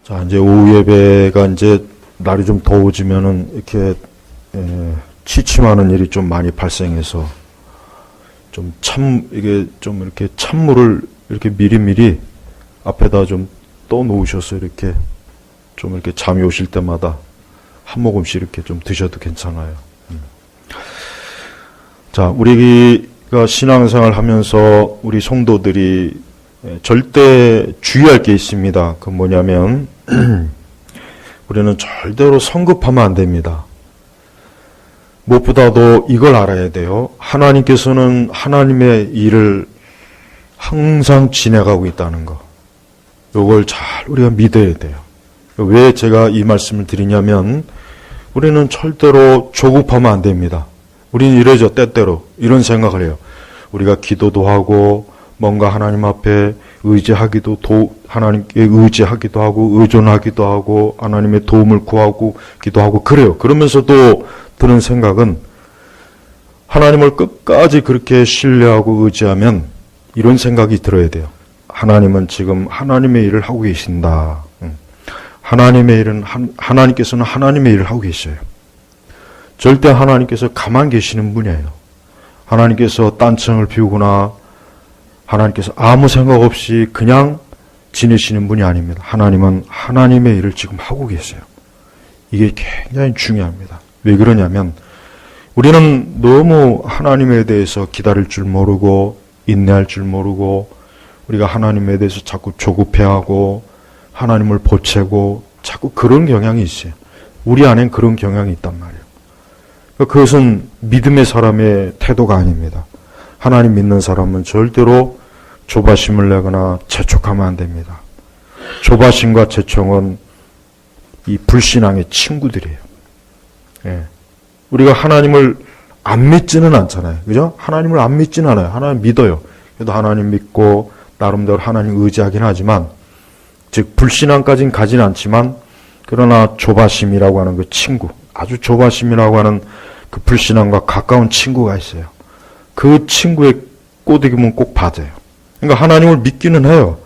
자, 이제 오후 예배가 이제 날이 좀 더워지면은 이렇게 취침하는 일이 좀 많이 발생해서 이게 좀 이렇게 찬물을 이렇게 미리미리 앞에다 좀 떠 놓으셔서 이렇게 좀 이렇게 잠이 오실 때마다 한 모금씩 이렇게 좀 드셔도 괜찮아요. 자, 우리가 신앙생활 하면서 우리 성도들이 절대 주의할 게 있습니다. 그 뭐냐면 우리는 절대로 성급하면 안 됩니다. 무엇보다도 이걸 알아야 돼요. 하나님께서는 하나님의 일을 항상 진행하고 있다는 거. 이걸 잘 우리가 믿어야 돼요. 왜 제가 이 말씀을 드리냐면 우리는 절대로 조급하면 안 됩니다. 우리는 이러죠. 때때로 이런 생각을 해요. 우리가 기도도 하고 뭔가 하나님 앞에 하나님께 의지하기도 하고 의존하기도 하고 하나님의 도움을 구하고 기도하고 그래요. 그러면서도 드는 생각은 하나님을 끝까지 그렇게 신뢰하고 의지하면 이런 생각이 들어야 돼요. 하나님은 지금 하나님의 일을 하고 계신다. 하나님께서는 하나님의 일을 하고 계셔요. 절대 하나님께서 가만 계시는 분이에요. 하나님께서 딴청을 피우거나 하나님께서 아무 생각 없이 그냥 지내시는 분이 아닙니다. 하나님은 하나님의 일을 지금 하고 계세요. 이게 굉장히 중요합니다. 왜 그러냐면 우리는 너무 하나님에 대해서 기다릴 줄 모르고 인내할 줄 모르고 우리가 하나님에 대해서 자꾸 조급해하고 하나님을 보채고 자꾸 그런 경향이 있어요. 우리 안엔 그런 경향이 있단 말이에요. 그것은 믿음의 사람의 태도가 아닙니다. 하나님 믿는 사람은 절대로 조바심을 내거나 재촉하면 안 됩니다. 조바심과 재촉은 이 불신앙의 친구들이에요. 예. 우리가 하나님을 안 믿지는 않잖아요. 그죠? 하나님을 안 믿지는 않아요. 하나님 믿어요. 그래도 하나님 믿고 나름대로 하나님 의지하긴 하지만 즉 불신앙까지는 가진 않지만 그러나 조바심이라고 하는 그 친구, 아주 조바심이라고 하는 그 불신앙과 가까운 친구가 있어요. 그 친구의 꼬드김은 꼭 받아요. 그러니까 하나님을 믿기는 해요.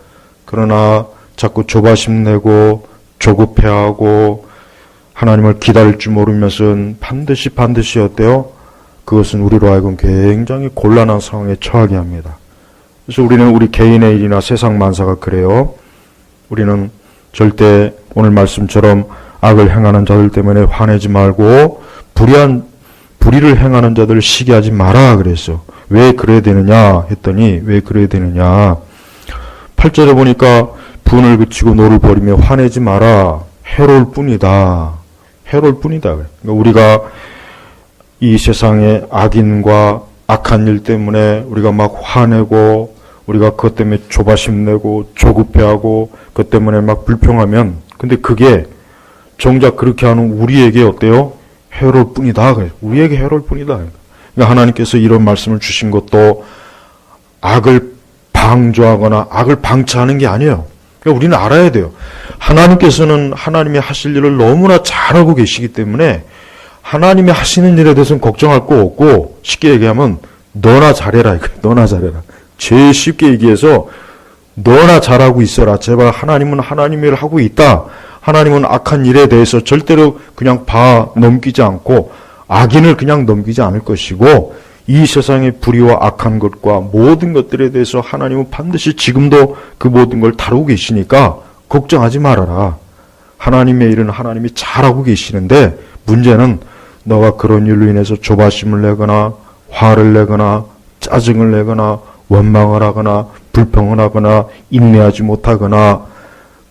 그러나 자꾸 조바심 내고 조급해하고 하나님을 기다릴 줄 모르면서 반드시 어때요? 그것은 우리로 하여금 굉장히 곤란한 상황에 처하게 합니다. 그래서 우리는 우리 개인의 일이나 세상 만사가 그래요. 우리는 절대 오늘 말씀처럼 악을 행하는 자들 때문에 화내지 말고 불의를 행하는 자들을 시기하지 마라 그랬어. 왜 그래야 되느냐 했더니 왜 그래야 되느냐 8절에 보니까 분을 그치고 노를 버리며 화내지 마라. 해로울 뿐이다. 해로울 뿐이다. 그러니까 우리가 이 세상의 악인과 악한 일 때문에 우리가 막 화내고 우리가 그것 때문에 조바심 내고 조급해하고 그것 때문에 막 불평하면 근데 그게 정작 그렇게 하는 우리에게 어때요? 해로울 뿐이다. 그래요. 우리에게 해로울 뿐이다. 그러니까 하나님께서 이런 말씀을 주신 것도 악을 방조하거나 악을 방치하는 게 아니에요. 그러니까 우리는 알아야 돼요. 하나님께서는 하나님이 하실 일을 너무나 잘 알고 계시기 때문에 하나님이 하시는 일에 대해서는 걱정할 거 없고 쉽게 얘기하면 너나 잘해라. 너나 잘해라. 제일 쉽게 얘기해서 너나 잘하고 있어라. 제발 하나님은 하나님의 일을 하고 있다. 하나님은 악한 일에 대해서 절대로 그냥 넘기지 않고 악인을 그냥 넘기지 않을 것이고 이 세상의 불의와 악한 것과 모든 것들에 대해서 하나님은 반드시 지금도 그 모든 걸 다루고 계시니까 걱정하지 말아라. 하나님의 일은 하나님이 잘하고 계시는데 문제는 너가 그런 일로 인해서 조바심을 내거나 화를 내거나 짜증을 내거나 원망을 하거나 불평을 하거나 인내하지 못하거나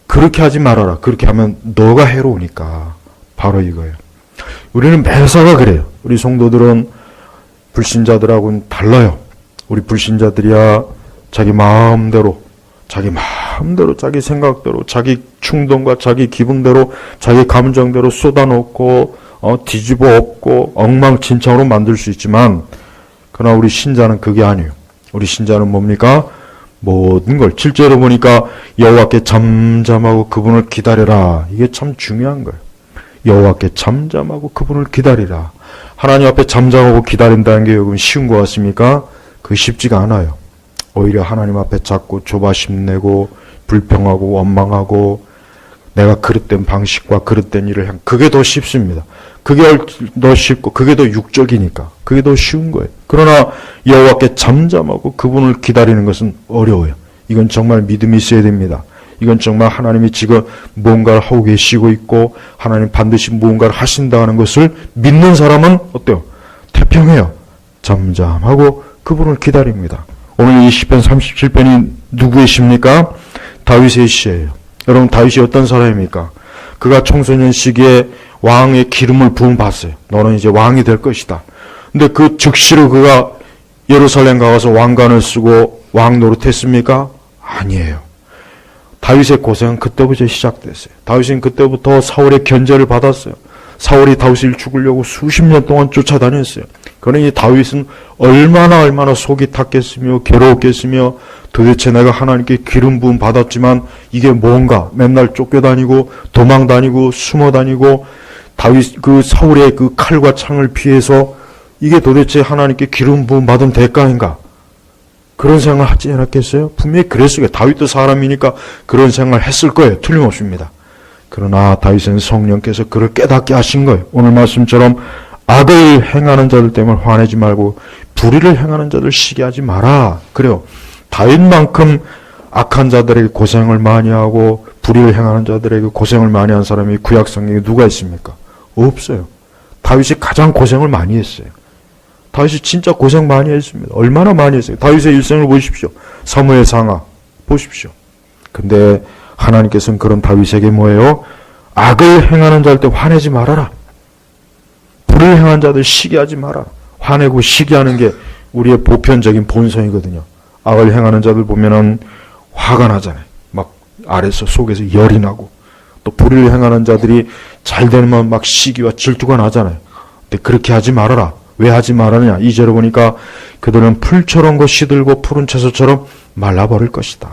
그렇게 하지 말아라. 그렇게 하면 너가 해로우니까. 바로 이거예요. 우리는 매사가 그래요. 우리 성도들은 불신자들하고는 달라요. 우리 불신자들이야 자기 마음대로 자기 생각대로 자기 충동과 자기 기분대로 자기 감정대로 쏟아놓고 뒤집어 엎고 엉망진창으로 만들 수 있지만 그러나 우리 신자는 그게 아니에요. 우리 신자는 뭡니까? 모든 걸 7절에 보니까 여호와께 잠잠하고 그분을 기다려라. 이게 참 중요한 거예요. 여호와께 잠잠하고 그분을 기다리라. 하나님 앞에 잠잠하고 기다린다는 게 여러분 쉬운 것 같습니까? 그게 쉽지가 않아요. 오히려 하나님 앞에 자꾸 조바심 내고 불평하고 원망하고 내가 그릇된 방식과 그릇된 일을 그게 더 쉽습니다. 그게 더 쉽고 그게 더 육적이니까 그게 더 쉬운 거예요. 그러나 여호와께 잠잠하고 그분을 기다리는 것은 어려워요. 이건 정말 믿음이 있어야 됩니다. 이건 정말 하나님이 지금 무언가를 하고 계시고 있고 하나님 반드시 무언가를 하신다는 것을 믿는 사람은 어때요? 태평해요. 잠잠하고 그분을 기다립니다. 오늘 이 시편 37편이 누구의 시입니까? 다윗의 시예요. 여러분 다윗이 어떤 사람입니까? 그가 청소년 시기에 왕의 기름을 부음 받았어요. 너는 이제 왕이 될 것이다. 근데 그 즉시로 그가 예루살렘 가서 왕관을 쓰고 왕 노릇했습니까? 아니에요. 다윗의 고생은 그때부터 시작됐어요. 다윗은 그때부터 사울의 견제를 받았어요. 사울이 다윗을 죽이려고 수십 년 동안 쫓아다녔어요. 그러니 다윗은 얼마나 속이 탔겠으며 괴로웠겠으며 도대체 내가 하나님께 기름 부음 받았지만 이게 뭔가 맨날 쫓겨다니고 도망다니고 숨어다니고 다윗 그 사울의 그 칼과 창을 피해서 이게 도대체 하나님께 기름 부음 받은 대가인가? 그런 생각을 하지 않았겠어요? 분명히 그랬을 거예요. 다윗도 사람이니까 그런 생각을 했을 거예요. 틀림없습니다. 그러나 다윗은 성령께서 그를 깨닫게 하신 거예요. 오늘 말씀처럼 악을 행하는 자들 때문에 화내지 말고 불의를 행하는 자들 시기하지 마라. 그래요. 다윗만큼 악한 자들에게 고생을 많이 하고 불의를 행하는 자들에게 고생을 많이 한 사람이 구약 성경에 누가 있습니까? 없어요. 다윗이 가장 고생을 많이 했어요. 다윗이 진짜 고생 많이 했습니다. 얼마나 많이 했어요. 다윗의 일생을 보십시오. 사무엘 상하 보십시오. 근데 하나님께서는 그런 다윗에게 뭐예요? 악을 행하는 자일 때 화내지 말아라. 불을 행한 자들 시기하지 마라. 화내고 시기하는 게 우리의 보편적인 본성이거든요. 악을 행하는 자들 보면은 화가 나잖아요. 막 아래서 속에서 열이 나고 또 불을 행하는 자들이 잘 되면 막 시기와 질투가 나잖아요. 근데 그렇게 하지 말아라. 왜 하지 말았냐? 2절에 보니까 그들은 풀처럼 시들고 푸른 채소처럼 말라버릴 것이다.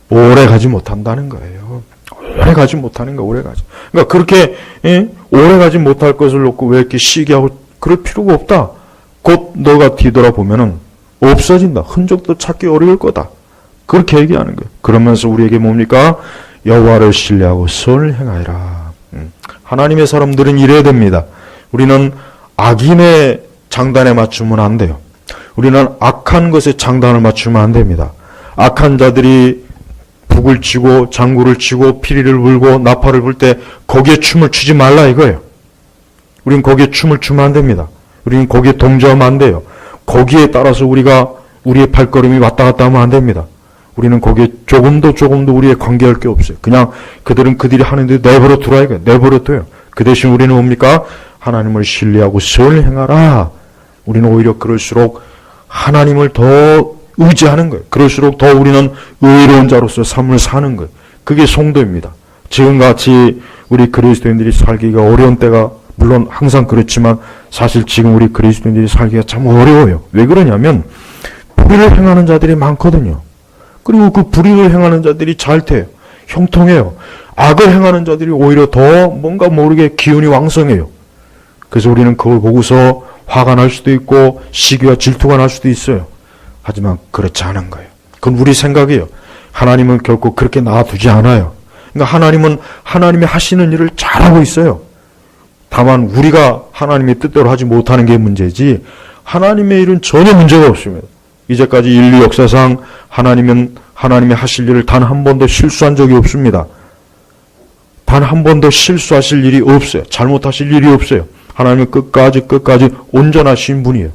오래 가지 못한다는 거예요. 오래 가지 못하는 거 오래 가지. 그러니까 그렇게 오래 가지 못할 것을 놓고 왜 이렇게 시기하고 그럴 필요가 없다. 곧 너가 뒤돌아보면은 없어진다. 흔적도 찾기 어려울 거다. 그렇게 얘기하는 거예요. 그러면서 우리에게 뭡니까? 여호와를 신뢰하고 선을 행하여라. 하나님의 사람들은 이래야 됩니다. 우리는 악인의 장단에 맞추면 안 돼요. 우리는 악한 것에 장단을 맞추면 안 됩니다. 악한 자들이 북을 치고 장구를 치고 피리를 불고 나팔을 불 때 거기에 춤을 추지 말라 이거예요. 우린 거기에 춤을 추면 안 됩니다. 우리는 거기에 동조하면 안 돼요. 거기에 따라서 우리가 우리의 발걸음이 왔다 갔다 하면 안 됩니다. 우리는 거기에 조금도 우리의 관계할 게 없어요. 그냥 그들은 그들이 하는데 내버려 두라 이거예요. 내버려 둬요. 그 대신 우리는 뭡니까? 하나님을 신뢰하고 선을 행하라. 우리는 오히려 그럴수록 하나님을 더 의지하는 거예요. 그럴수록 더 우리는 의로운 자로서 삶을 사는 거예요. 그게 성도입니다. 지금같이 우리 그리스도인들이 살기가 어려운 때가 물론 항상 그렇지만 사실 지금 우리 그리스도인들이 살기가 참 어려워요. 왜 그러냐면 불의를 행하는 자들이 많거든요. 그리고 그 불의를 행하는 자들이 잘 돼요. 형통해요. 악을 행하는 자들이 오히려 더 뭔가 모르게 기운이 왕성해요. 그래서 우리는 그걸 보고서 화가 날 수도 있고 시기와 질투가 날 수도 있어요. 하지만 그렇지 않은 거예요. 그건 우리 생각이에요. 하나님은 결코 그렇게 놔두지 않아요. 그러니까 하나님은 하나님이 하시는 일을 잘하고 있어요. 다만 우리가 하나님의 뜻대로 하지 못하는 게 문제지 하나님의 일은 전혀 문제가 없습니다. 이제까지 인류 역사상 하나님이 하실 일을 단 한 번도 실수한 적이 없습니다. 단 한 번도 실수하실 일이 없어요. 잘못하실 일이 없어요. 하나님은 끝까지 온전하신 분이에요.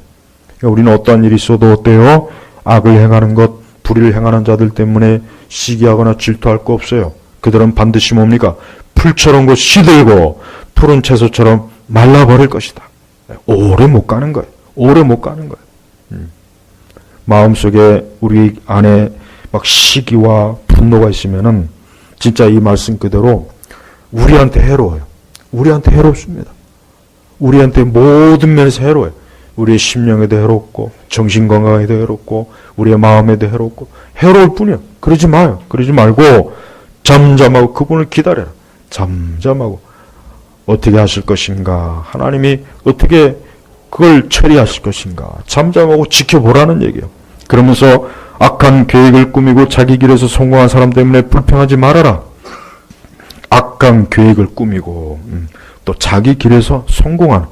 그러니까 우리는 어떠한 일이 있어도 어때요? 악을 행하는 것, 불의를 행하는 자들 때문에 시기하거나 질투할 거 없어요. 그들은 반드시 뭡니까? 풀처럼 시들고 푸른 채소처럼 말라버릴 것이다. 오래 못 가는 거예요. 오래 못 가는 거예요. 마음속에 우리 안에 막 시기와 분노가 있으면은 진짜 이 말씀 그대로 우리한테 해로워요. 우리한테 해롭습니다. 우리한테 모든 면에서 해로워요. 우리의 심령에도 해롭고 정신건강에도 해롭고 우리의 마음에도 해롭고 해로울 뿐이에요. 그러지 마요. 그러지 말고 잠잠하고 그분을 기다려라. 잠잠하고 어떻게 하실 것인가? 하나님이 어떻게 그걸 처리하실 것인가? 잠잠하고 지켜보라는 얘기예요. 그러면서 악한 계획을 꾸미고 자기 길에서 성공한 사람 때문에 불평하지 말아라. 악한 계획을 꾸미고 또 자기 길에서 성공하는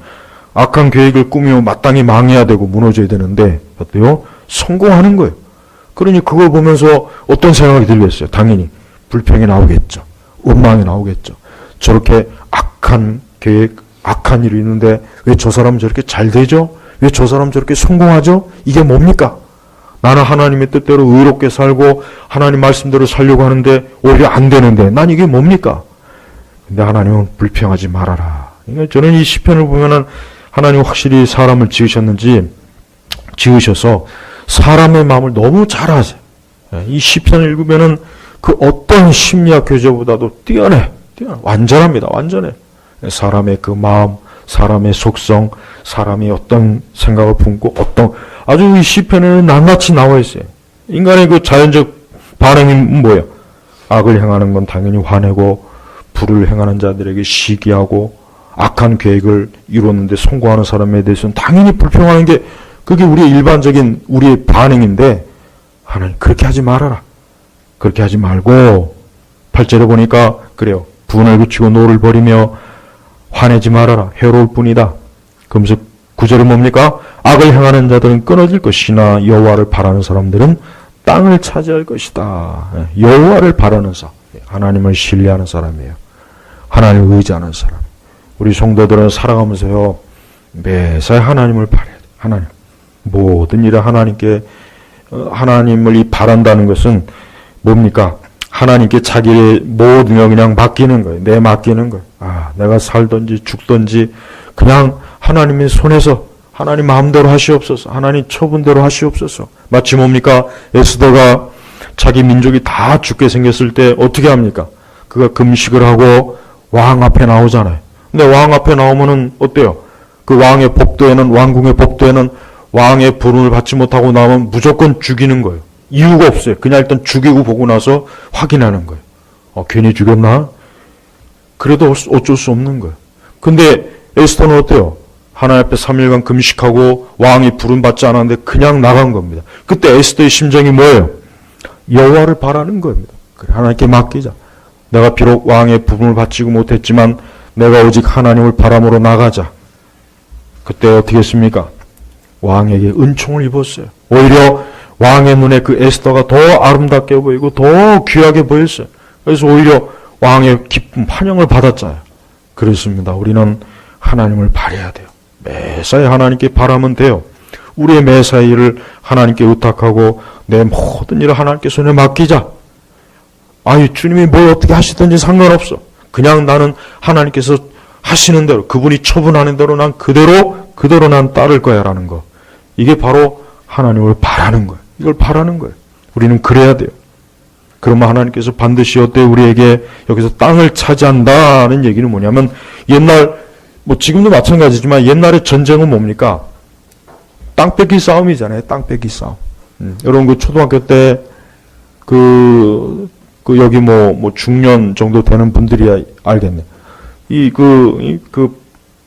악한 계획을 꾸미고 마땅히 망해야 되고 무너져야 되는데 어때요? 성공하는 거예요. 그러니 그걸 보면서 어떤 생각이 들겠어요? 당연히 불평이 나오겠죠. 원망이 나오겠죠. 저렇게 악한 계획, 악한 일이 있는데 왜 저 사람은 저렇게 잘 되죠? 왜 저 사람은 저렇게 성공하죠? 이게 뭡니까? 나는 하나님의 뜻대로 의롭게 살고 하나님 말씀대로 살려고 하는데 오히려 안 되는데 난 이게 뭡니까? 근데 하나님은 불평하지 말아라. 그러니까 저는 이 시편을 보면은 하나님 확실히 사람을 지으셔서 사람의 마음을 너무 잘 아세요. 이 시편을 읽으면은 그 어떤 심리학 교재보다도 뛰어내. 완전합니다. 완전해. 사람의 그 마음, 사람의 속성, 사람이 어떤 생각을 품고 아주 이 시편에는 낱낱이 나와 있어요. 인간의 그 자연적 반응이 뭐예요? 악을 행하는 건 당연히 화내고 불을 행하는 자들에게 시기하고 악한 계획을 이루었는데 성공하는 사람에 대해서는 당연히 불평하는 게 그게 우리의 일반적인 우리의 반응인데 하나님 그렇게 하지 말아라. 그렇게 하지 말고 8절에 보니까 그래요. 분을 그치고 노를 버리며 화내지 말아라. 해로울 뿐이다. 그러면서 9절은 뭡니까? 악을 행하는 자들은 끊어질 것이나 여호와를 바라는 사람들은 땅을 차지할 것이다. 여호와를 바라는 사람. 하나님을 신뢰하는 사람이에요. 하나님을 의지하는 사람. 우리 성도들은 살아가면서요. 매사에 하나님을 바라야 돼요. 하나님. 모든 일에 하나님께 하나님을 바란다는 것은 뭡니까? 하나님께 자기의 모든 걸 그냥 맡기는 거예요. 내 맡기는 거예요. 내가 살든지 죽든지 그냥 하나님의 손에서 하나님 마음대로 하시옵소서. 하나님 처분대로 하시옵소서. 마치 뭡니까? 에스더가 자기 민족이 다 죽게 생겼을 때 어떻게 합니까? 그가 금식을 하고 왕 앞에 나오잖아요. 근데 왕 앞에 나오면은 어때요? 그 왕의 복도에는 왕궁의 복도에는 왕의 부름을 받지 못하고 나오면 무조건 죽이는 거예요. 이유가 없어요. 그냥 일단 죽이고 보고 나서 확인하는 거예요. 괜히 죽였나? 그래도 어쩔 수 없는 거예요. 근데 에스더는 어때요? 하나님 앞에 3일간 금식하고 왕이 부름 받지 않았는데 그냥 나간 겁니다. 그때 에스더의 심정이 뭐예요? 여호와를 바라는 겁니다. 그래, 하나님께 맡기자. 내가 비록 왕의 부름을 받지 못했지만 내가 오직 하나님을 바람으로 나가자. 그때 어떻게 했습니까? 왕에게 은총을 입었어요. 오히려 왕의 눈에 그 에스더가 더 아름답게 보이고 더 귀하게 보였어요. 그래서 오히려 왕의 기쁨, 환영을 받았잖아요. 그렇습니다. 우리는 하나님을 바라야 돼요. 매사에 하나님께 바라면 돼요. 우리의 매사의 일을 하나님께 의탁하고 내 모든 일을 하나님께 손에 맡기자. 주님이 뭘 어떻게 하시든지 상관없어. 그냥 나는 하나님께서 하시는 대로, 그분이 처분하는 대로 난 그대로 난 따를 거야 라는 거. 이게 바로 하나님을 바라는 거예요. 이걸 바라는 거예요. 우리는 그래야 돼요. 그러면 하나님께서 반드시 우리에게 여기서 땅을 차지한다는 얘기는 뭐냐면 지금도 마찬가지지만 옛날의 전쟁은 뭡니까? 땅 뺏기 싸움이잖아요. 땅 뺏기 싸움. 여러분 초등학교 때 여기 중년 정도 되는 분들이 알겠네. 그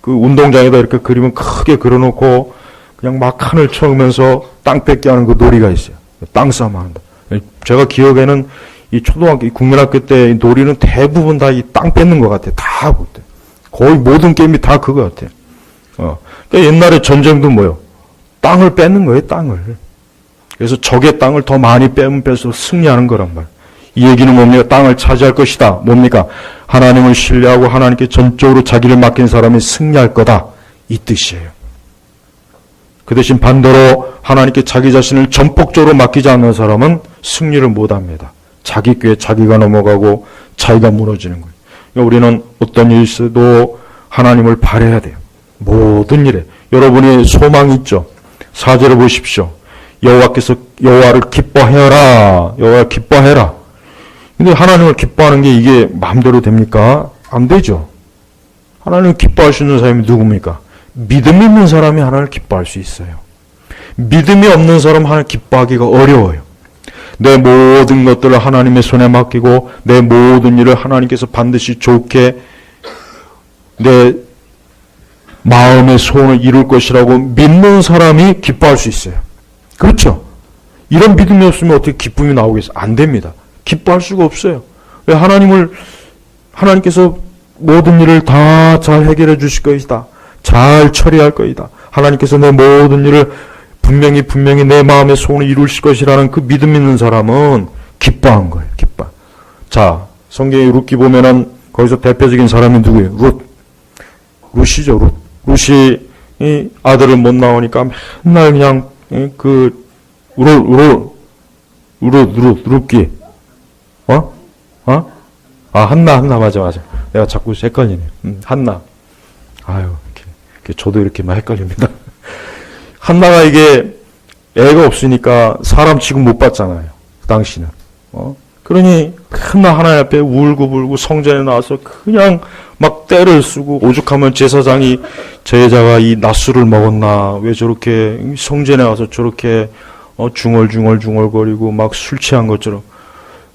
운동장에다 이렇게 그림을 크게 그려놓고 그냥 막 칸을 쳐오면서 땅 뺏기 하는 그 놀이가 있어요. 땅 싸움 한다. 제가 기억에는 이 초등학교, 국민학교 때 놀이는 대부분 다 이 땅 뺏는 것 같아요. 다 그때. 거의 모든 게임이 다 그거 같아요. 그러니까 옛날에 전쟁도 뭐요? 땅을 뺏는 거예요, 땅을. 그래서 적의 땅을 더 많이 빼면 뺄수록 승리하는 거란 말이에요. 이 얘기는 뭡니까? 땅을 차지할 것이다. 뭡니까? 하나님을 신뢰하고 하나님께 전적으로 자기를 맡긴 사람이 승리할 거다. 이 뜻이에요. 그 대신 반대로 하나님께 자기 자신을 전폭적으로 맡기지 않는 사람은 승리를 못합니다. 자기 꾀에 자기가 넘어가고 자기가 무너지는 거예요. 그러니까 우리는 어떤 일이 있어도 하나님을 바라야 돼요. 모든 일에. 여러분의 소망이 있죠. 4절을 보십시오. 여호와를 기뻐해라. 여호와를 기뻐해라. 근데 하나님을 기뻐하는 게 이게 마음대로 됩니까? 안 되죠. 하나님을 기뻐할 수 있는 사람이 누굽니까? 믿음이 있는 사람이 하나님을 기뻐할 수 있어요. 믿음이 없는 사람은 하나님을 기뻐하기가 어려워요. 내 모든 것들을 하나님의 손에 맡기고 내 모든 일을 하나님께서 반드시 좋게 내 마음의 소원을 이룰 것이라고 믿는 사람이 기뻐할 수 있어요. 그렇죠? 이런 믿음이 없으면 어떻게 기쁨이 나오겠어요? 안 됩니다. 기뻐할 수가 없어요. 왜 하나님을 하나님께서 모든 일을 다 잘 해결해 주실 것이다. 잘 처리할 것이다. 하나님께서 내 모든 일을 분명히 내 마음의 소원을 이루실 것이라는 그 믿음 있는 사람은 기뻐한 거예요. 기뻐. 자, 성경에 룻기 보면은 거기서 대표적인 사람이 누구예요? 룻이죠. 룻이 이 아들을 못 낳으니까 맨날 그냥 룻기 한나 맞아. 내가 자꾸 헷갈리네. 한나. 아유, 이렇게 저도 이렇게 막 헷갈립니다. 한나가 이게 애가 없으니까 사람 취급 못 받잖아요. 그 당시는. 그러니 한나 하나님 앞에 울고불고 성전에 나와서 그냥 막 떼를 쓰고 오죽하면 제사장이 저 여자가 이 낮술을 먹었나 왜 저렇게 성전에 와서 저렇게 중얼중얼거리고 막 술 취한 것처럼.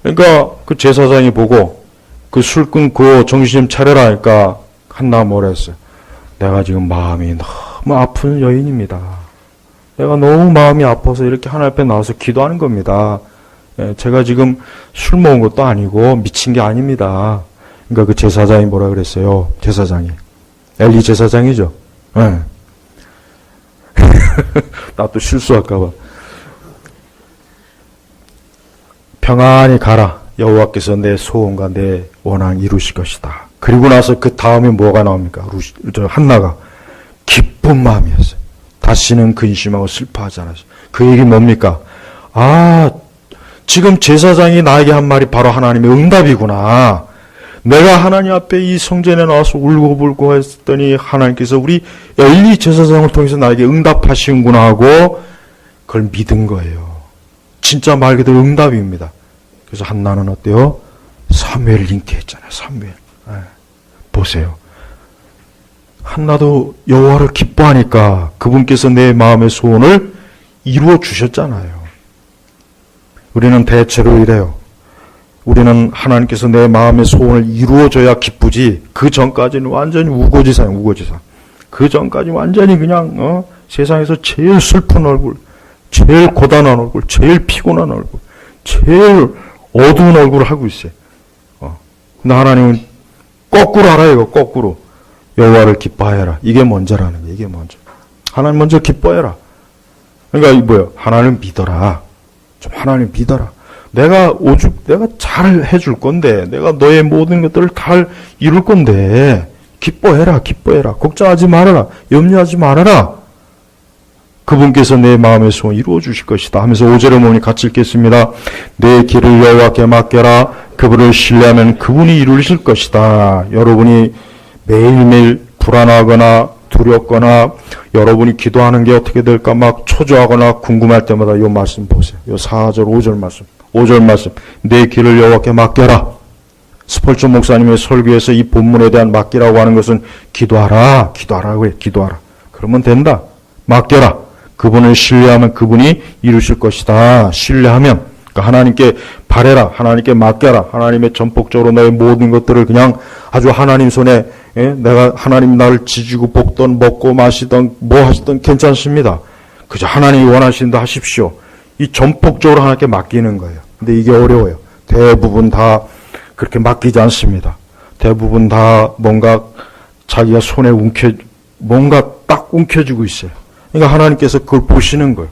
그러니까 그 제사장이 보고 그 술 끊고 정신 좀 차려라 하니까 한나가 뭐라 했어요? 내가 지금 마음이 너무 아픈 여인입니다. 내가 너무 마음이 아파서 이렇게 하나님 앞에 나와서 기도하는 겁니다. 제가 지금 술 먹은 것도 아니고 미친 게 아닙니다. 그러니까 그 제사장이 뭐라 그랬어요? 제사장이. 엘리 제사장이죠. 네. 나 또 실수할까봐. 평안히 가라. 여호와께서 내 소원과 내 원한 이루실 것이다. 그리고 나서 그 다음에 뭐가 나옵니까? 한나가 기쁜 마음이었어요. 다시는 근심하고 슬퍼하지 않았어요. 그 얘기 뭡니까? 지금 제사장이 나에게 한 말이 바로 하나님의 응답이구나. 내가 하나님 앞에 이 성전에 나와서 울고불고 했더니 하나님께서 우리 엘리 제사장을 통해서 나에게 응답하시는구나 하고 그걸 믿은 거예요. 진짜 말 그대로 응답입니다. 그래서 한나는 어때요? 사무엘을 잉태했잖아요. 사무엘. 보세요. 한나도 여호와를 기뻐하니까 그분께서 내 마음의 소원을 이루어 주셨잖아요. 우리는 대체로 이래요. 우리는 하나님께서 내 마음의 소원을 이루어줘야 기쁘지 그 전까지는 완전히 우고지사예요. 우고지사. 그 전까지 완전히 그냥 세상에서 제일 슬픈 얼굴, 제일 고단한 얼굴, 제일 피곤한 얼굴, 제일 어두운 얼굴을 하고 있어요. 근데 하나님은 거꾸로 하라 이거 거꾸로. 여호와를 기뻐하여라. 이게 먼저라는 거예요. 이게 먼저. 하나님 먼저 기뻐해라. 그러니까 이 뭐예요? 하나님 믿어라. 좀 하나님 믿어라. 내가 잘 해줄 건데, 내가 너의 모든 것들을 잘 이룰 건데, 기뻐해라. 걱정하지 말아라. 염려하지 말아라. 그분께서 내 마음의 소원 이루어 주실 것이다 하면서 5절에 보니 같이 읽겠습니다. 내 길을 여호와께 맡겨라. 그분을 신뢰하면 그분이 이루실 것이다. 여러분이 매일매일 불안하거나 두렵거나 여러분이 기도하는 게 어떻게 될까 막 초조하거나 궁금할 때마다 이 말씀 보세요. 이 4절 5절 말씀. 5절 말씀. 내 길을 여호와께 맡겨라. 스펄전 목사님의 설교에서 이 본문에 대한 맡기라고 하는 것은 기도하라 그래. 기도하라. 그러면 된다. 맡겨라. 그분을 신뢰하면 그분이 이루실 것이다. 신뢰하면 그러니까 하나님께 바래라. 하나님께 맡겨라. 하나님의 전폭적으로 너의 모든 것들을 그냥 아주 하나님 손에 내가 하나님 나를 지지고 볶던 먹고 마시던 뭐 하시던 괜찮습니다. 그저 하나님이 원하시는 데 하십시오. 이 전폭적으로 하나님께 맡기는 거예요. 근데 이게 어려워요. 대부분 다 그렇게 맡기지 않습니다. 대부분 다 뭔가 자기가 손에 뭔가 딱 움켜쥐고 있어요. 그러니까 하나님께서 그걸 보시는 거예요.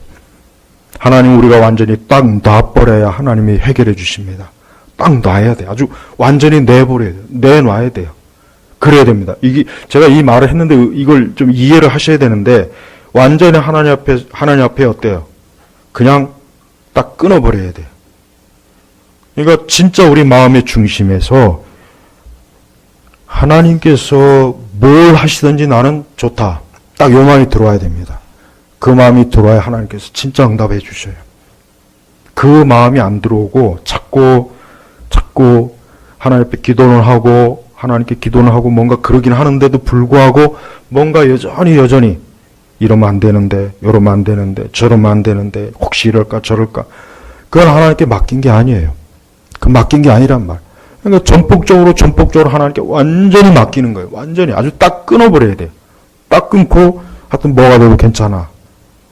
하나님 우리가 완전히 딱 놔버려야 하나님이 해결해 주십니다. 딱 놔야 돼요. 아주 완전히 내버려야 돼요. 내놔야 돼요. 그래야 됩니다. 제가 이 말을 했는데 이걸 좀 이해를 하셔야 되는데 완전히 하나님 앞에 어때요? 그냥 딱 끊어버려야 돼요. 그러니까 진짜 우리 마음의 중심에서 하나님께서 뭘 하시든지 나는 좋다. 딱 요 마음이 들어와야 됩니다. 그 마음이 들어와야 하나님께서 진짜 응답해 주셔요. 그 마음이 안 들어오고 자꾸 하나님 앞에 기도를 하고 하나님께 기도는 하고 뭔가 그러긴 하는데도 불구하고 뭔가 여전히 이러면 안 되는데 이러면 안 되는데 저러면 안 되는데 혹시 이럴까 저럴까 그건 하나님께 맡긴 게 아니에요. 그 맡긴 게 아니란 말. 그러니까 전폭적으로 하나님께 완전히 맡기는 거예요. 완전히 아주 딱 끊어버려야 돼요. 딱 끊고 하여튼 뭐가 돼도 괜찮아.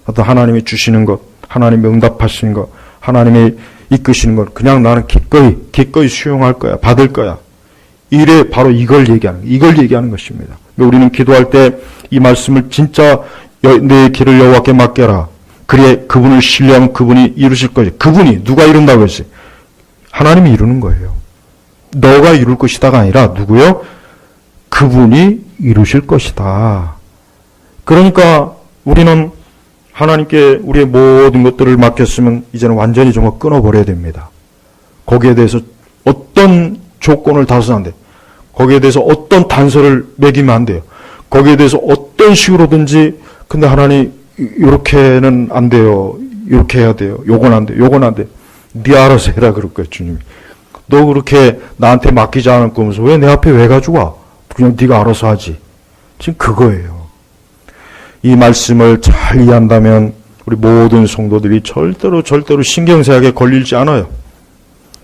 하여튼 하나님이 주시는 것, 하나님이 응답하시는 것, 하나님이 이끄시는 것 그냥 나는 기꺼이 수용할 거야. 받을 거야. 이래 바로 이걸 얘기하는 것입니다. 우리는 기도할 때 이 말씀을 진짜 내 길을 여호와께 맡겨라. 그래 그분을 신뢰하면 그분이 이루실 것이야. 그분이 누가 이룬다고 했어요? 하나님이 이루는 거예요. 너가 이룰 것이다가 아니라 누구요? 그분이 이루실 것이다. 그러니까 우리는 하나님께 우리의 모든 것들을 맡겼으면 이제는 완전히 정말 끊어버려야 됩니다. 거기에 대해서 어떤 조건을 다서는 안 돼요. 거기에 대해서 어떤 단서를 매기면 안 돼요. 거기에 대해서 어떤 식으로든지 근데 하나님 이렇게는 안 돼요. 이렇게 해야 돼요. 요건 안 돼요. 요건 안 돼요. 네 알아서 해라 그럴 거예요. 주님이. 너 그렇게 나한테 맡기지 않을 거면서 왜 내 앞에 왜 가지고 와? 그냥 네가 알아서 하지. 지금 그거예요. 이 말씀을 잘 이해한다면 우리 모든 성도들이 절대로 신경쇠약에 걸리지 않아요.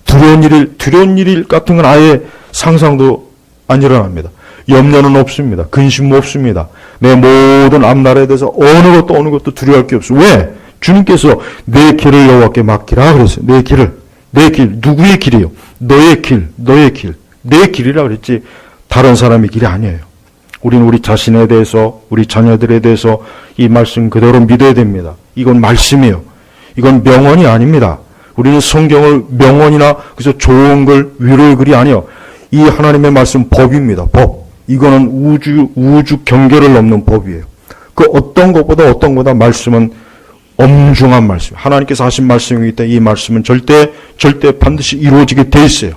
두려운 일 같은 건 아예 상상도 안 일어납니다. 염려는 없습니다. 근심도 없습니다. 내 모든 앞날에 대해서 어느 것도 두려워할 게 없어요. 왜? 주님께서 내 길을 여호와께 맡기라 그랬어요. 내 길. 누구의 길이에요? 너의 길. 내 길이라 그랬지 다른 사람의 길이 아니에요. 우리는 우리 자신에 대해서, 우리 자녀들에 대해서 이 말씀 그대로 믿어야 됩니다. 이건 말씀이에요. 이건 명언이 아닙니다. 우리는 성경을 명언이나 그래서 좋은 걸 위로의 글이 아니에요. 이 하나님의 말씀 법입니다. 법. 이거는 우주 경계를 넘는 법이에요. 그 어떤 것보다 말씀은 엄중한 말씀. 하나님께서 하신 말씀이기 때문에 이 말씀은 절대 반드시 이루어지게 돼 있어요.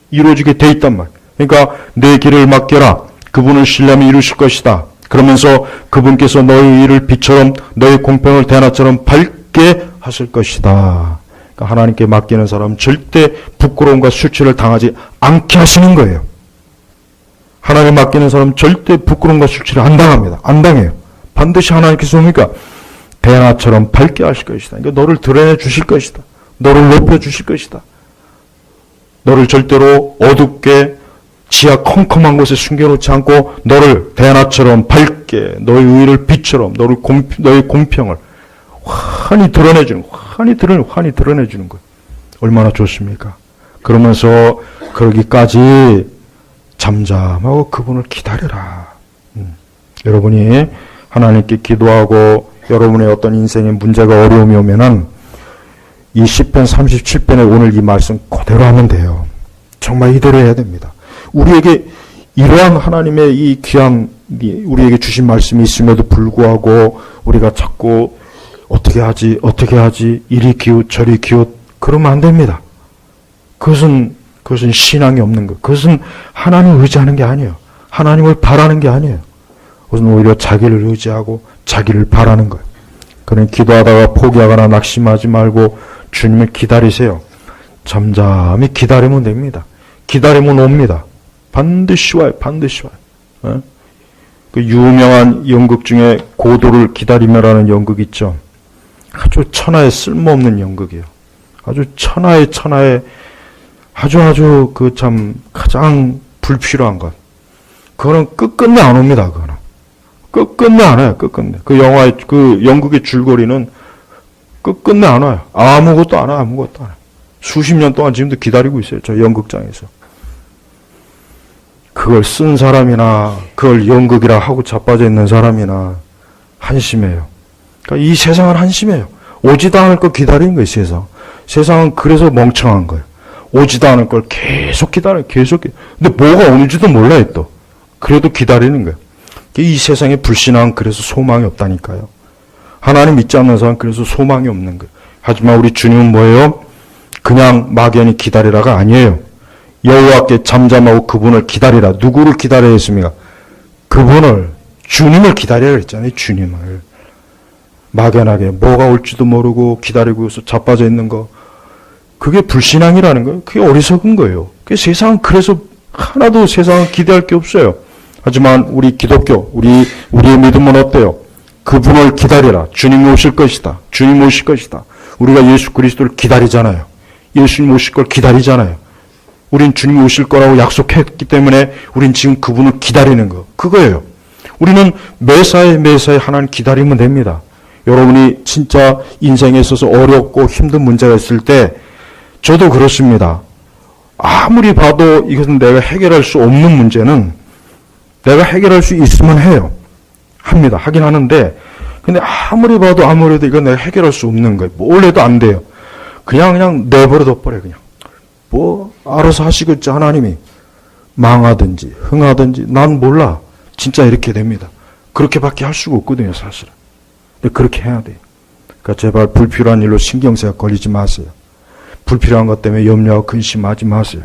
이루어지게 돼 있단 말. 그러니까 내 길을 맡겨라. 그분을 신뢰하면 이루실 것이다. 그러면서 그분께서 너의 일을 빛처럼 너의 공평을 대낮처럼 밝게 하실 것이다. 그러니까 하나님께 맡기는 사람은 절대 부끄러움과 수치를 당하지 않게 하시는 거예요. 하나님께 맡기는 사람은 절대 부끄러움과 수치를 안 당합니다. 안 당해요. 반드시 하나님께서 뭡니까? 대낮처럼 밝게 하실 것이다. 그러니까 너를 드러내 주실 것이다. 너를 높여 주실 것이다. 너를 절대로 어둡게 지하 컴컴한 곳에 숨겨놓지 않고 너를 대낮처럼 밝게 너의 의를 빛처럼 너의 공평을 환히 드러내주는 거예요. 얼마나 좋습니까? 그러면서 그러기까지 잠잠하고 그분을 기다려라. 여러분이 하나님께 기도하고 여러분의 어떤 인생의 문제가 어려움이 오면은 이 시편 37편에 오늘 이 말씀 그대로 하면 돼요. 정말 이대로 해야 됩니다. 우리에게 이러한 하나님의 이 귀한 우리에게 주신 말씀이 있음에도 불구하고 우리가 자꾸 어떻게 하지 이리 기웃 저리 기웃 그러면 안 됩니다. 그것은 신앙이 없는 것. 그것은 하나님을 의지하는 게 아니에요. 하나님을 바라는 게 아니에요. 그것은 오히려 자기를 의지하고 자기를 바라는 거예요. 그러니 기도하다가 포기하거나 낙심하지 말고 주님을 기다리세요. 잠잠히 기다리면 됩니다. 기다리면 옵니다. 반드시 와요. 그 유명한 연극 중에 고도를 기다리며라는 연극 있죠. 아주 천하에 쓸모없는 연극이에요. 아주 천하에 아주 그 참 가장 불필요한 것. 그거는 끝끝내 안 옵니다. 그거는 끝끝내 안 와요. 끝끝내. 그 영화의 그 연극의 줄거리는 끝끝내 안 와요. 아무것도 안 와요. 수십 년 동안 지금도 기다리고 있어요. 저 연극장에서. 그걸 쓴 사람이나 그걸 연극이라 하고 자빠져 있는 사람이나 한심해요. 그러니까 이 세상은 한심해요. 오지도 않을 걸 기다리는 거예요. 세상은 그래서 멍청한 거예요. 오지도 않을 걸 계속 기다려요. 근데 뭐가 오는지도 몰라요 또. 그래도 기다리는 거예요. 이 세상에 불신앙은 그래서 소망이 없다니까요. 하나님 믿지 않는 사람은 그래서 소망이 없는 거예요. 하지만 우리 주님은 뭐예요? 그냥 막연히 기다리라가 아니에요. 여호와께 잠잠하고 그분을 기다리라. 누구를 기다려야 했습니까? 주님을 기다리라 그랬잖아요. 주님을. 막연하게 뭐가 올지도 모르고 기다리고 있어 자빠져 있는 거. 그게 불신앙이라는 거예요. 그게 어리석은 거예요. 세상은 그래서 하나도 세상은 기대할 게 없어요. 하지만 우리 기독교, 우리의 믿음은 어때요? 그분을 기다리라. 주님이 오실 것이다. 우리가 예수 그리스도를 기다리잖아요. 예수님 오실 걸 기다리잖아요. 우린 주님이 오실 거라고 약속했기 때문에 우린 지금 그분을 기다리는 거. 그거예요. 우리는 매사에 하나님 기다리면 됩니다. 여러분이 진짜 인생에 있어서 어렵고 힘든 문제가 있을 때 저도 그렇습니다. 아무리 봐도 이것은 내가 해결할 수 없는 문제는 내가 해결할 수 있으면 해요. 합니다. 하긴 하는데, 근데 아무리 봐도 이건 내가 해결할 수 없는 거예요. 뭘 해도 안 돼요. 그냥 내버려 둬버려, 그냥. 뭐, 알아서 하시겠지, 하나님이. 망하든지, 흥하든지, 난 몰라. 진짜 이렇게 됩니다. 그렇게밖에 할 수가 없거든요, 사실은. 근데 그렇게 해야 돼요. 그러니까 제발 불필요한 일로 신경쇠가 걸리지 마세요. 불필요한 것 때문에 염려하고 근심하지 마세요.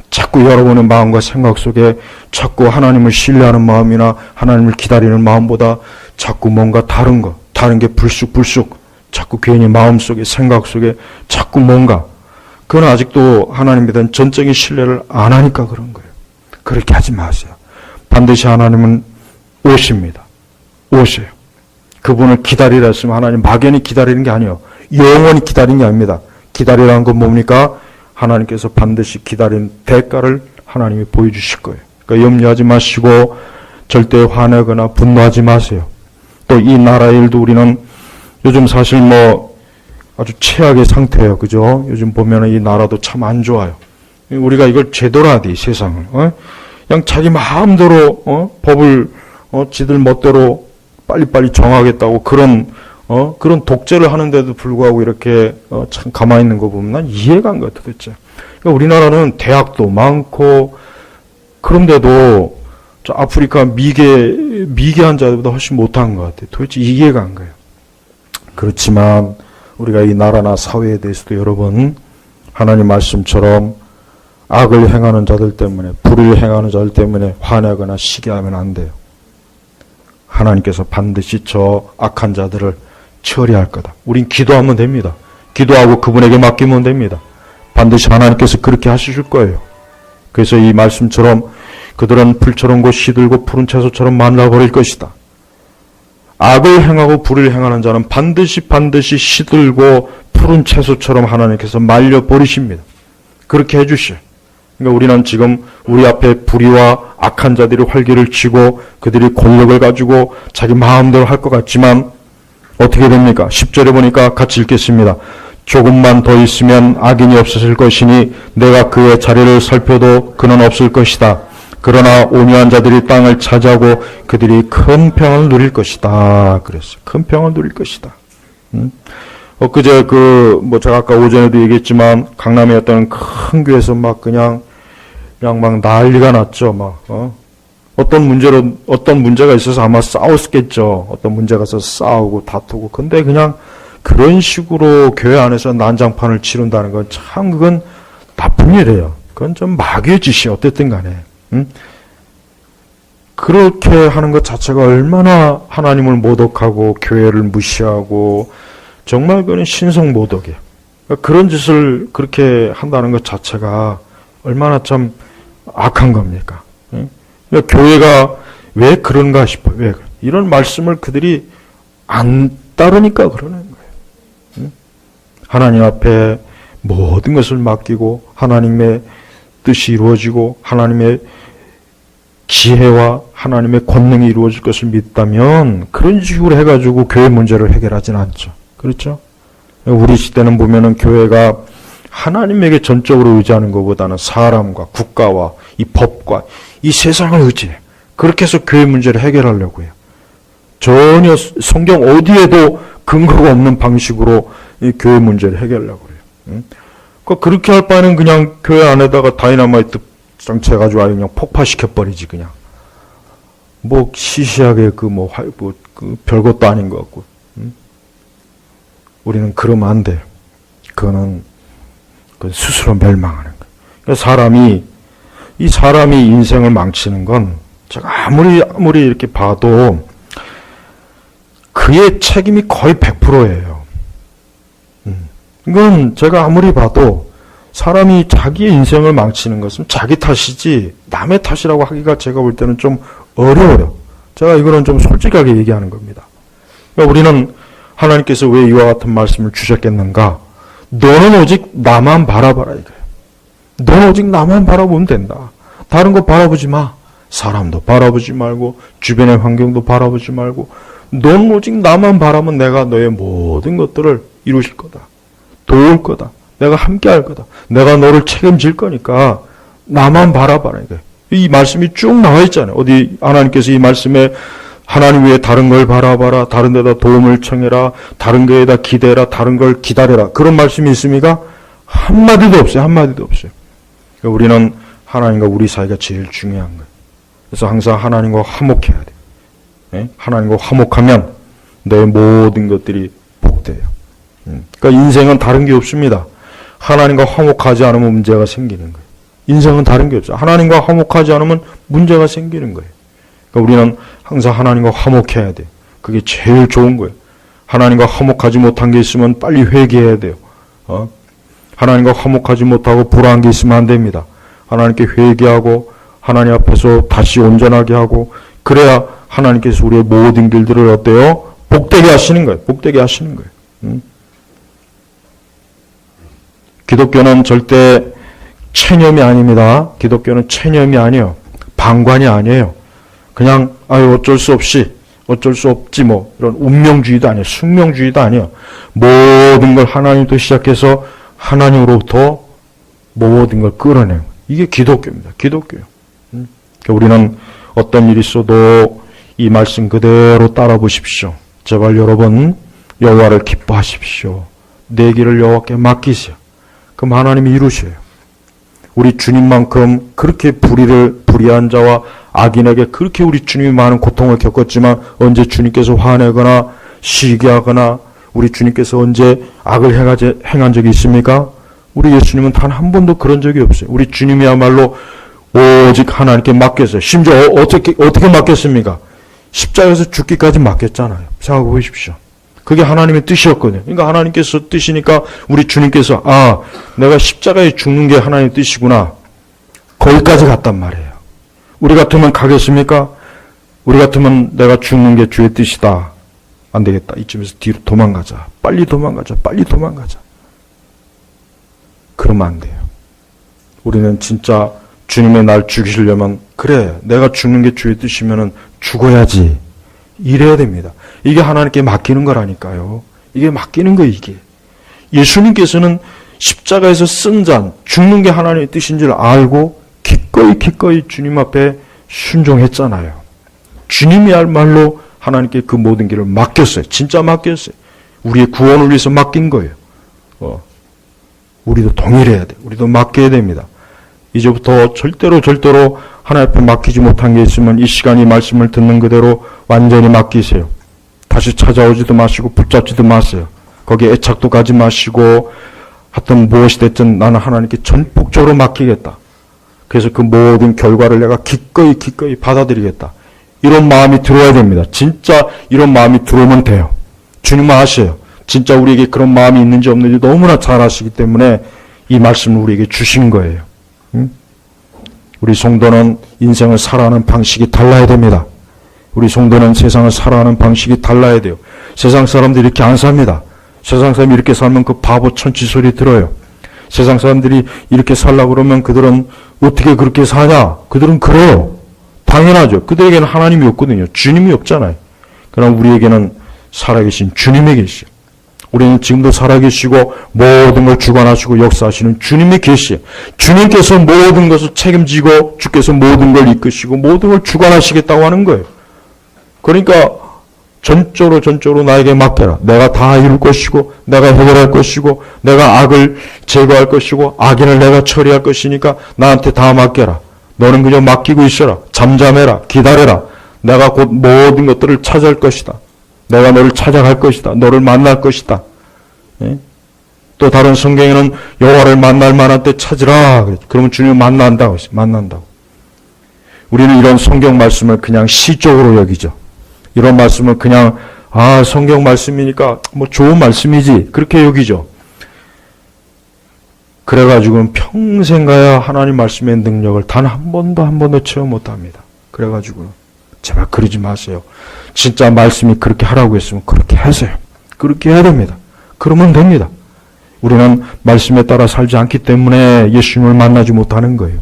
자꾸 여러분의 마음과 생각 속에 자꾸 하나님을 신뢰하는 마음이나 하나님을 기다리는 마음보다 자꾸 뭔가 다른 게 불쑥불쑥 자꾸 괜히 마음속에 생각 속에 자꾸 뭔가, 그건 아직도 하나님에 대한 전적인 신뢰를 안 하니까 그런 거예요. 그렇게 하지 마세요. 반드시 하나님은 오십니다. 오셔요. 그분을 기다리라 했으면 하나님 막연히 기다리는 게 아니에요. 영원히 기다리는 게 아닙니다. 기다리라는 건 뭡니까? 하나님께서 반드시 기다리는 대가를 하나님이 보여주실 거예요. 그러니까 염려하지 마시고 절대 화내거나 분노하지 마세요. 또 이 나라의 일도 우리는 요즘 사실 뭐 아주 최악의 상태예요. 그죠? 요즘 보면 이 나라도 참 안 좋아요. 우리가 이걸 제도라 돼, 세상을. 그냥 자기 마음대로 법을 지들 멋대로 빨리빨리 정하겠다고 그런 독재를 하는데도 불구하고 이렇게 참 가만히 있는 거 보면 난 이해가 안 가, 도대체. 그러니까 우리나라는 대학도 많고 그런데도 저 아프리카 미개한 자들보다 훨씬 못한 것 같아요. 도대체 이해가 안 가요. 그렇지만 우리가 이 나라나 사회에 대해서도 여러분, 하나님 말씀처럼 악을 행하는 자들 때문에, 불을 행하는 자들 때문에 화내거나 시기하면 안 돼요. 하나님께서 반드시 저 악한 자들을 처리할 거다. 우린 기도하면 됩니다. 기도하고 그분에게 맡기면 됩니다. 반드시 하나님께서 그렇게 하실 거예요. 그래서 이 말씀처럼 그들은 풀처럼 곧 시들고 푸른 채소처럼 말라버릴 것이다. 악을 행하고 불을 행하는 자는 반드시 시들고 푸른 채소처럼 하나님께서 말려버리십니다. 그렇게 해주셔요. 그러니까 우리는 지금 우리 앞에 불의와 악한 자들이 활기를 치고 그들이 권력을 가지고 자기 마음대로 할 것 같지만 어떻게 됩니까? 10절에 보니까 같이 읽겠습니다. 조금만 더 있으면 악인이 없어질 것이니 내가 그의 자리를 살펴도 그는 없을 것이다. 그러나 온유한 자들이 땅을 차지하고 그들이 큰 평을 누릴 것이다. 그랬어요. 큰 평을 누릴 것이다. 엊그제 제가 아까 오전에도 얘기했지만 강남에 어떤 큰 교회에서 그냥 막 난리가 났죠. 어떤 문제가 있어서 아마 싸웠겠죠. 어떤 문제가 있어서 싸우고 다투고. 근데 그냥 그런 식으로 교회 안에서 난장판을 치른다는 건 참 그건 나쁜 일이에요. 그건 좀 마귀의 짓이 어쨌든 간에. 그렇게 하는 것 자체가 얼마나 하나님을 모독하고 교회를 무시하고 정말 그건 신성모독이에요. 그런 짓을 그렇게 한다는 것 자체가 얼마나 참 악한 겁니까? 교회가 왜 그런가 싶어요. 왜 이런 말씀을 그들이 안 따르니까 그러는 거예요. 하나님 앞에 모든 것을 맡기고 하나님의 뜻이 이루어지고 하나님의 지혜와 하나님의 권능이 이루어질 것을 믿다면 그런 식으로 해가지고 교회 문제를 해결하진 않죠. 그렇죠? 우리 시대는 보면은 교회가 하나님에게 전적으로 의지하는 것보다는 사람과 국가와 이 법과 이 세상을 의지해. 그렇게 해서 교회 문제를 해결하려고 해요. 전혀 성경 어디에도 근거가 없는 방식으로 이 교회 문제를 해결하려고 해요. 그렇게 할 바에는 그냥 교회 안에다가 다이너마이트 장치해가지고 아예 그냥 폭파시켜버리지, 그냥. 시시하게 별것도 아닌 것 같고. 우리는 그러면 안 돼요. 그건 스스로 멸망하는 거예요. 그러니까 사람이 인생을 망치는 건 제가 아무리 이렇게 봐도 그의 책임이 거의 100%예요. 이건 제가 아무리 봐도 사람이 자기의 인생을 망치는 것은 자기 탓이지 남의 탓이라고 하기가 제가 볼 때는 좀 어려워요. 제가 이거는 좀 솔직하게 얘기하는 겁니다. 그러니까 우리는 하나님께서 왜 이와 같은 말씀을 주셨겠는가? 너는 오직 나만 바라봐라 이거예요. 너는 오직 나만 바라보면 된다. 다른 거 바라보지 마. 사람도 바라보지 말고 주변의 환경도 바라보지 말고 너는 오직 나만 바라면 내가 너의 모든 것들을 이루실 거다. 도울 거다. 내가 함께 할 거다. 내가 너를 책임질 거니까 나만 바라봐라. 이 말씀이 쭉 나와 있잖아요. 어디 하나님께서 이 말씀에 하나님 외에 다른 걸 바라봐라. 다른 데다 도움을 청해라. 다른 거에다 기대라. 다른 걸 기다려라. 그런 말씀이 있습니까? 한마디도 없어요. 한마디도 없어요. 우리는 하나님과 우리 사이가 제일 중요한 거예요. 그래서 항상 하나님과 화목해야 돼요. 네? 하나님과 화목하면 내 모든 것들이 복돼요. 그러니까 인생은 다른 게 없습니다. 하나님과 화목하지 않으면 문제가 생기는 거예요. 인생은 다른 게 없어요. 하나님과 화목하지 않으면 문제가 생기는 거예요. 그러니까 우리는 항상 하나님과 화목해야 돼요. 그게 제일 좋은 거예요. 하나님과 화목하지 못한 게 있으면 빨리 회개해야 돼요. 하나님과 화목하지 못하고 불화한 게 있으면 안 됩니다. 하나님께 회개하고 하나님 앞에서 다시 온전하게 하고 그래야 하나님께서 우리의 모든 길들을 어때요? 복되게 하시는 거예요. 복되게 하시는 거예요. 기독교는 절대 체념이 아닙니다. 기독교는 체념이 아니에요. 방관이 아니에요. 그냥 어쩔 수 없지 뭐 이런 운명주의도 아니에요. 숙명주의도 아니에요. 모든 걸 하나님부터 시작해서 하나님으로부터 모든 걸 끌어내는 거예요. 이게 기독교입니다. 기독교요. 그러니까 우리는 어떤 일이 있어도 이 말씀 그대로 따라 보십시오. 제발 여러분 여호와를 기뻐하십시오. 내 길을 여호와께 맡기세요. 그럼 하나님이 이루셔요. 우리 주님만큼 그렇게 불의한 자와 악인에게 그렇게 우리 주님이 많은 고통을 겪었지만 언제 주님께서 화내거나 시기하거나 우리 주님께서 언제 악을 행한 적이 있습니까? 우리 예수님은 단 한 번도 그런 적이 없어요. 우리 주님이야말로 오직 하나님께 맡겼어요. 심지어 어떻게 맡겼습니까? 십자가에서 죽기까지 맡겼잖아요. 생각해 보십시오. 그게 하나님의 뜻이었거든요. 그러니까 하나님께서 뜻이니까 우리 주님께서 내가 십자가에 죽는 게 하나님의 뜻이구나. 거기까지 갔단 말이에요. 우리 같으면 가겠습니까? 우리 같으면 내가 죽는 게 주의 뜻이다. 안 되겠다. 이쯤에서 뒤로 도망가자. 빨리 도망가자. 그러면 안 돼요. 우리는 진짜 주님의 날 죽이시려면 그래 내가 죽는 게 주의 뜻이면 죽어야지. 이래야 됩니다. 이게 하나님께 맡기는 거라니까요. 이게 맡기는 거예요. 이게. 예수님께서는 십자가에서 쓴 잔 죽는 게 하나님의 뜻인 줄 알고 기꺼이 주님 앞에 순종했잖아요. 주님이야말로 하나님께 그 모든 길을 맡겼어요. 진짜 맡겼어요. 우리의 구원을 위해서 맡긴 거예요. 우리도 동일해야 돼요. 우리도 맡겨야 됩니다. 이제부터 절대로 하나님 앞에 맡기지 못한 게 있으면 이 시간 이 말씀을 듣는 그대로 완전히 맡기세요. 다시 찾아오지도 마시고 붙잡지도 마세요. 거기에 애착도 가지 마시고 하여튼 무엇이 됐든 나는 하나님께 전폭적으로 맡기겠다. 그래서 그 모든 결과를 내가 기꺼이 받아들이겠다. 이런 마음이 들어야 됩니다. 진짜 이런 마음이 들어오면 돼요. 주님은 아셔요. 진짜 우리에게 그런 마음이 있는지 없는지 너무나 잘 아시기 때문에 이 말씀을 우리에게 주신 거예요. 우리 성도는 인생을 살아가는 방식이 달라야 됩니다. 우리 성도는 세상을 살아가는 방식이 달라야 돼요. 세상 사람들이 이렇게 안 삽니다. 세상 사람이 이렇게 살면 그 바보 천치 소리 들어요. 세상 사람들이 이렇게 살려고 그러면 그들은 어떻게 그렇게 사냐? 그들은 그래요. 당연하죠. 그들에게는 하나님이 없거든요. 주님이 없잖아요. 그러나 우리에게는 살아계신 주님이 계시요. 우리는 지금도 살아계시고 모든 걸 주관하시고 역사하시는 주님이 계시요. 주님께서 모든 것을 책임지고 주께서 모든 걸 이끄시고 모든 걸 주관하시겠다고 하는 거예요. 그러니까 전적으로 나에게 맡겨라. 내가 다 이룰 것이고 내가 해결할 것이고 내가 악을 제거할 것이고 악인을 내가 처리할 것이니까 나한테 다 맡겨라. 너는 그냥 맡기고 있어라. 잠잠해라. 기다려라. 내가 곧 모든 것들을 찾아올 것이다. 내가 너를 찾아갈 것이다. 너를 만날 것이다. 예? 또 다른 성경에는 여호와를 만날 만한 때 찾으라. 그러면 주님을 만난다고 했어요. 만난다고. 우리는 이런 성경 말씀을 그냥 시적으로 여기죠. 이런 말씀을 그냥 성경 말씀이니까 뭐 좋은 말씀이지 그렇게 여기죠. 그래가지고는 평생 가야 하나님 말씀의 능력을 단 한 번도 체험 못합니다. 그래가지고는 제발 그러지 마세요. 진짜 말씀이 그렇게 하라고 했으면 그렇게 하세요. 그렇게 해야 됩니다. 그러면 됩니다. 우리는 말씀에 따라 살지 않기 때문에 예수님을 만나지 못하는 거예요.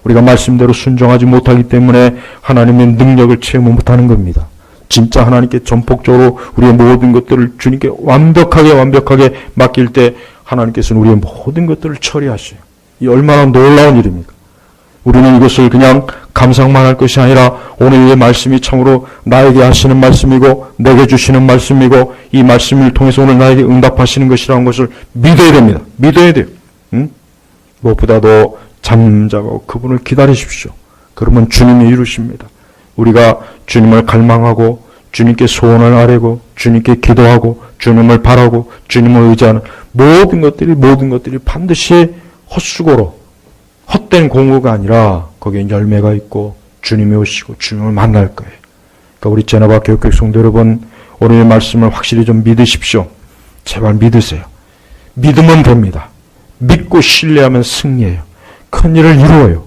우리가 말씀대로 순종하지 못하기 때문에 하나님의 능력을 체험 못하는 겁니다. 진짜 하나님께 전폭적으로 우리의 모든 것들을 주님께 완벽하게 맡길 때 하나님께서는 우리의 모든 것들을 처리하셔요. 이 얼마나 놀라운 일입니까? 우리는 이것을 그냥 감상만 할 것이 아니라 오늘의 말씀이 참으로 나에게 하시는 말씀이고 내게 주시는 말씀이고 이 말씀을 통해서 오늘 나에게 응답하시는 것이라는 것을 믿어야 됩니다. 믿어야 돼요. 무엇보다도 잠잠하고 그분을 기다리십시오. 그러면 주님이 이루십니다. 우리가 주님을 갈망하고 주님께 소원을 아뢰고 주님께 기도하고 주님을 바라고 주님을 의지하는 모든 것들이 반드시 헛수고로 헛된 공부가 아니라 거기에 열매가 있고 주님이 오시고 주님을 만날 거예요. 그러니까 우리 제나바 교육교육 성도 여러분, 오늘의 말씀을 확실히 좀 믿으십시오. 제발 믿으세요. 믿으면 됩니다. 믿고 신뢰하면 승리해요. 큰 일을 이루어요.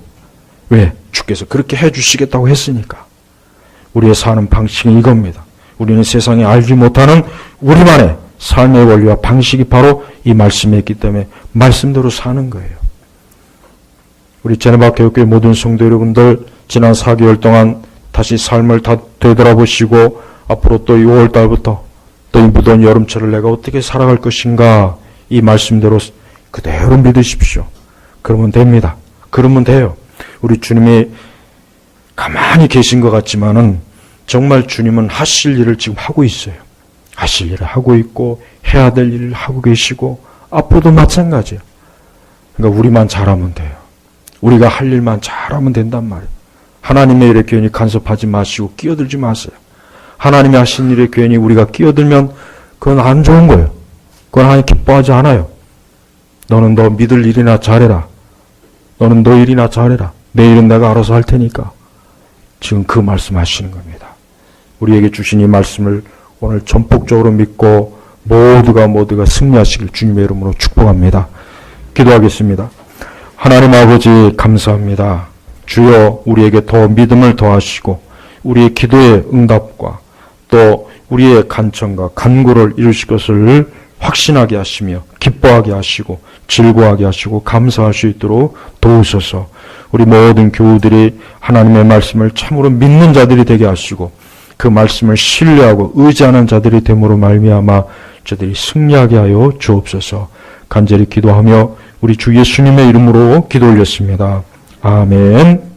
왜? 주께서 그렇게 해주시겠다고 했으니까. 우리의 사는 방식은 이겁니다. 우리는 세상에 알지 못하는 우리만의 삶의 원리와 방식이 바로 이 말씀에 있기 때문에 말씀대로 사는 거예요. 우리 제네바 교육교회 모든 성도 여러분들 지난 4개월 동안 다시 삶을 다 되돌아보시고 앞으로 또 6월 달부터 또 이 무더운 여름철을 내가 어떻게 살아갈 것인가 이 말씀대로 그대로 믿으십시오. 그러면 됩니다. 그러면 돼요. 우리 주님이 가만히 계신 것 같지만은 정말 주님은 하실 일을 지금 하고 있어요. 하실 일을 하고 있고 해야 될 일을 하고 계시고 앞으로도 마찬가지예요. 그러니까 우리만 잘하면 돼요. 우리가 할 일만 잘하면 된단 말이에요. 하나님의 일에 괜히 간섭하지 마시고 끼어들지 마세요. 하나님이 하신 일에 괜히 우리가 끼어들면 그건 안 좋은 거예요. 그건 하나님 기뻐하지 않아요. 너는 너 믿을 일이나 잘해라. 너는 너 일이나 잘해라. 내 일은 내가 알아서 할 테니까. 지금 그 말씀하시는 겁니다. 우리에게 주신 이 말씀을 오늘 전폭적으로 믿고 모두가 승리하시길 주님의 이름으로 축복합니다. 기도하겠습니다. 하나님 아버지 감사합니다. 주여 우리에게 더 믿음을 더하시고 우리의 기도의 응답과 또 우리의 간청과 간구를 이루실 것을 확신하게 하시며 기뻐하게 하시고 즐거워하게 하시고 감사할 수 있도록 도우소서. 우리 모든 교우들이 하나님의 말씀을 참으로 믿는 자들이 되게 하시고 그 말씀을 신뢰하고 의지하는 자들이 됨으로 말미암아 저들이 승리하게 하여 주옵소서. 간절히 기도하며 우리 주 예수님의 이름으로 기도 올렸습니다. 아멘.